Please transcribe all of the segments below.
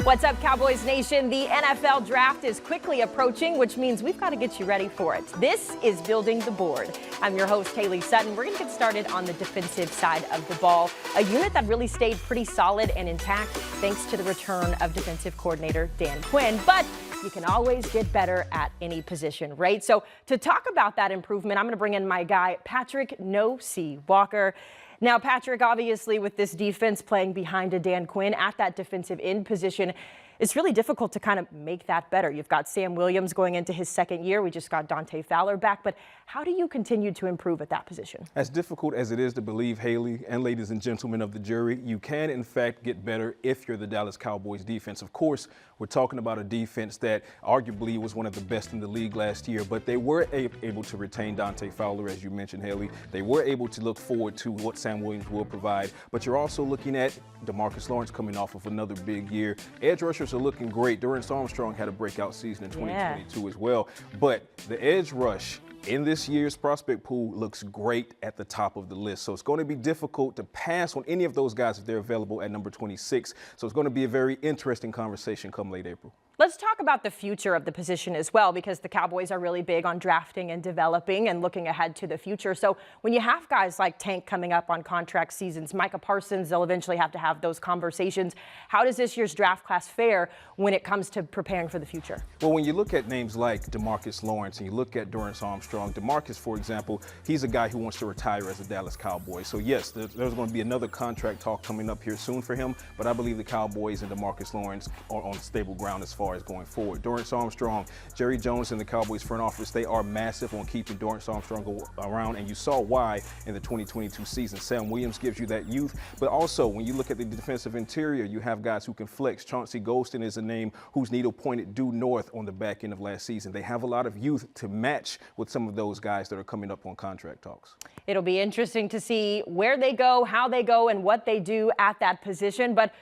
What's up, Cowboys Nation? The NFL draft is quickly approaching, which means we've got to get you ready for it. This is Building the Board. I'm your host, Haley Sutton. We're going to get started on the defensive side of the ball, a unit that really stayed pretty solid and intact thanks to the return of defensive coordinator Dan Quinn. But you can always get better at any position, right? So to talk about that improvement, I'm going to bring in my guy, Patrick No C. Walker. Now, Patrick, obviously with this defense playing behind a Dan Quinn at that defensive end position, it's really difficult to kind of make that better. You've got Sam Williams going into his second year. We just got Dante Fowler back. But how do you continue to improve at that position? As difficult as it is to believe, Haley, and ladies and gentlemen of the jury, you can, in fact, get better if you're the Dallas Cowboys defense. Of course, we're talking about a defense that arguably was one of the best in the league last year, but they were able to retain Dante Fowler, as you mentioned, Haley. They were able to look forward to what Sam Williams will provide, but you're also looking at DeMarcus Lawrence coming off of another big year. Edge rushers are looking great. Dorrance Armstrong had a breakout season in 2022 as well, but the edge rush in this year's prospect pool looks great at the top of the list. So it's going to be difficult to pass on any of those guys if they're available at number 26. So it's going to be a very interesting conversation come late April. Let's talk about the future of the position as well, because the Cowboys are really big on drafting and developing and looking ahead to the future. So when you have guys like Tank coming up on contract seasons, Micah Parsons, they'll eventually have to have those conversations. How does this year's draft class fare when it comes to preparing for the future? Well, when you look at names like DeMarcus Lawrence and you look at Dorrance Armstrong, DeMarcus, for example, he's a guy who wants to retire as a Dallas Cowboy. So yes, there's going to be another contract talk coming up here soon for him, but I believe the Cowboys and DeMarcus Lawrence are on stable ground as far as going forward. Dorrance Armstrong, Jerry Jones and the Cowboys front office, they are massive on keeping Dorrance Armstrong around, and you saw why in the 2022 season. Sam Williams gives you that youth, but also when you look at the defensive interior, you have guys who can flex. Chauncey Golston is a name whose needle pointed due north on the back end of last season. They have a lot of youth to match with some of those guys that are coming up on contract talks. It'll be interesting to see where they go, how they go, and what they do at that position. But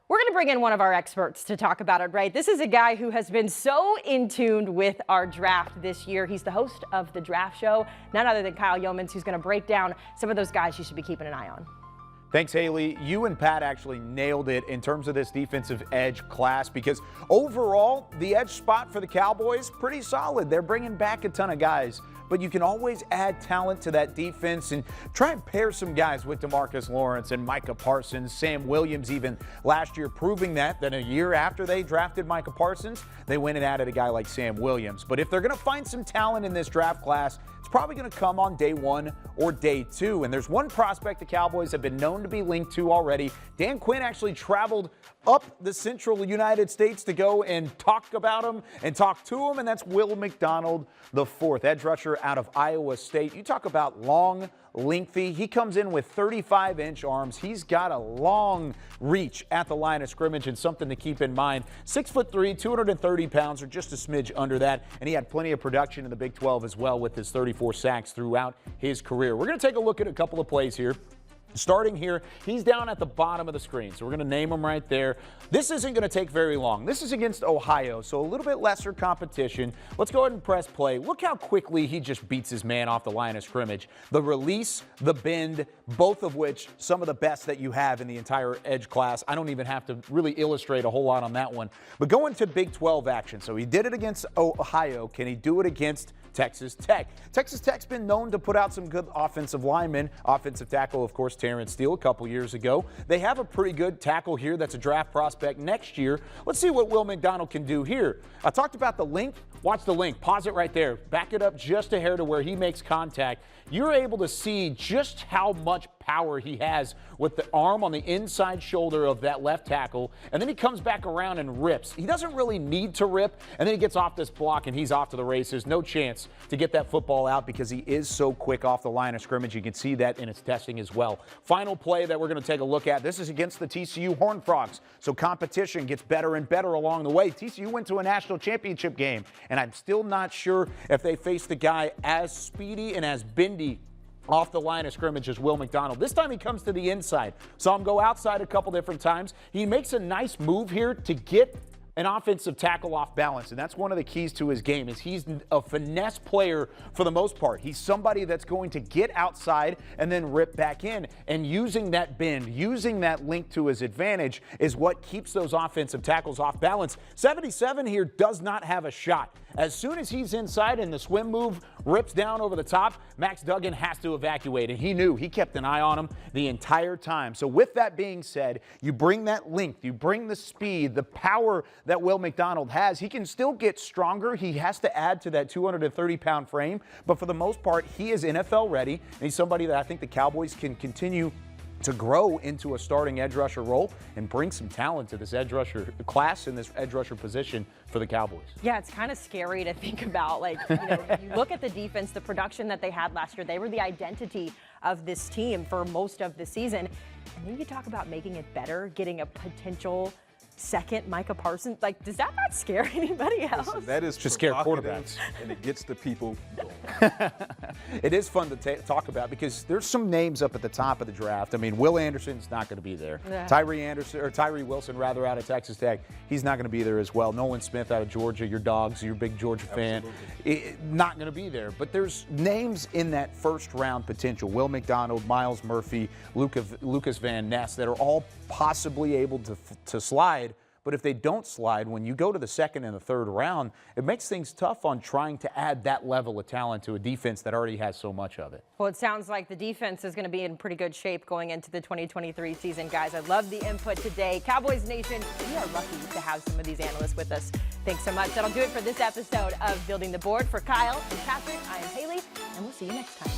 we're going to bring in one of our experts to talk about it, right? This is a guy who has been so in tune with our draft this year. He's the host of The Draft Show, none other than Kyle Yeomans, who's going to break down some of those guys you should be keeping an eye on. Thanks, Haley. You and Pat actually nailed it in terms of this defensive edge class, because overall, the edge spot for the Cowboys, pretty solid. They're bringing back a ton of guys, but you can always add talent to that defense and try and pair some guys with DeMarcus Lawrence and Micah Parsons, Sam Williams even last year proving that. Then a year after they drafted Micah Parsons, they went and added a guy like Sam Williams. But if they're going to find some talent in this draft class, it's probably going to come on day one or day two. And there's one prospect the Cowboys have been known to be linked to already. Dan Quinn actually traveled up the central United States to go and talk about him and talk to him, and that's Will McDonald, the fourth edge rusher out of Iowa State. You talk about long, lengthy. He comes in with 35-inch arms. He's got a long reach at the line of scrimmage, and something to keep in mind. 6'3", 230 pounds, or just a smidge under that, and he had plenty of production in the Big 12 as well with his 34 sacks throughout his career. We're going to take a look at a couple of plays here. Starting here, he's down at the bottom of the screen, so we're going to name him right there. This isn't going to take very long. This is against Ohio, so a little bit lesser competition. Let's go ahead and press play. Look how quickly he just beats his man off the line of scrimmage. The release, the bend, both of which some of the best that you have in the entire edge class. I don't even have to really illustrate a whole lot on that one. But going to Big 12 action. So he did it against Ohio. Can he do it against Texas Tech? Texas Tech's been known to put out some good offensive linemen. Offensive tackle, of course, Terrence Steele a couple years ago. They have a pretty good tackle here that's a draft prospect next year. Let's see what Will McDonald can do here. I talked about the length. Watch the length. Pause it right there. Back it up just a hair to where he makes contact. You're able to see just how much power he has with the arm on the inside shoulder of that left tackle, and then he comes back around and rips. He doesn't really need to rip, and then he gets off this block and he's off to the races. No chance to get that football out because he is so quick off the line of scrimmage. You can see that in its testing as well. Final play that we're going to take a look at. This is against the TCU Horned Frogs, so competition gets better and better along the way. TCU went to a national championship game, and I'm still not sure if they faced the guy as speedy and as bendy off the line of scrimmage as Will McDonald. This time he comes to the inside. Saw him go outside a couple different times. He makes a nice move here to get an offensive tackle off balance, and that's one of the keys to his game. Is he's a finesse player for the most part. He's somebody that's going to get outside and then rip back in, and using that bend, using that link to his advantage is what keeps those offensive tackles off balance. 77 here does not have a shot. As soon as he's inside and the swim move rips down over the top, Max Duggan has to evacuate, and he knew. He kept an eye on him the entire time. So with that being said, you bring that length, you bring the speed, the power that Will McDonald has. He can still get stronger. He has to add to that 230-pound frame, but for the most part, he is NFL ready, and he's somebody that I think the Cowboys can continue to grow into a starting edge rusher role and bring some talent to this edge rusher class and this edge rusher position for the Cowboys. Yeah, it's kind of scary to think about. Like, you know, you look at the defense, the production that they had last year. They were the identity of this team for most of the season. And then you talk about making it better, getting a potential second Micah Parsons. Like, does that not scare anybody else? Listen, that is just scare quarterbacks, and it gets the people going. It is fun to talk about because there's some names up at the top of the draft. I mean, Will Anderson's not going to be there. Yeah. Tyree Wilson, rather, out of Texas Tech, he's not going to be there as well. Nolan Smith out of Georgia, your Dogs, you're a big Georgia fan, not going to be there. But there's names in that first round potential. Will McDonald, Miles Murphy, Lucas Van Ness that are all possibly able to slide. But if they don't slide, when you go to the second and the third round, it makes things tough on trying to add that level of talent to a defense that already has so much of it. Well, it sounds like the defense is going to be in pretty good shape going into the 2023 season, guys. I love the input today. Cowboys Nation, we are lucky to have some of these analysts with us. Thanks so much. That'll do it for this episode of Building the Board. For Kyle and Patrick, I am Haley, and we'll see you next time.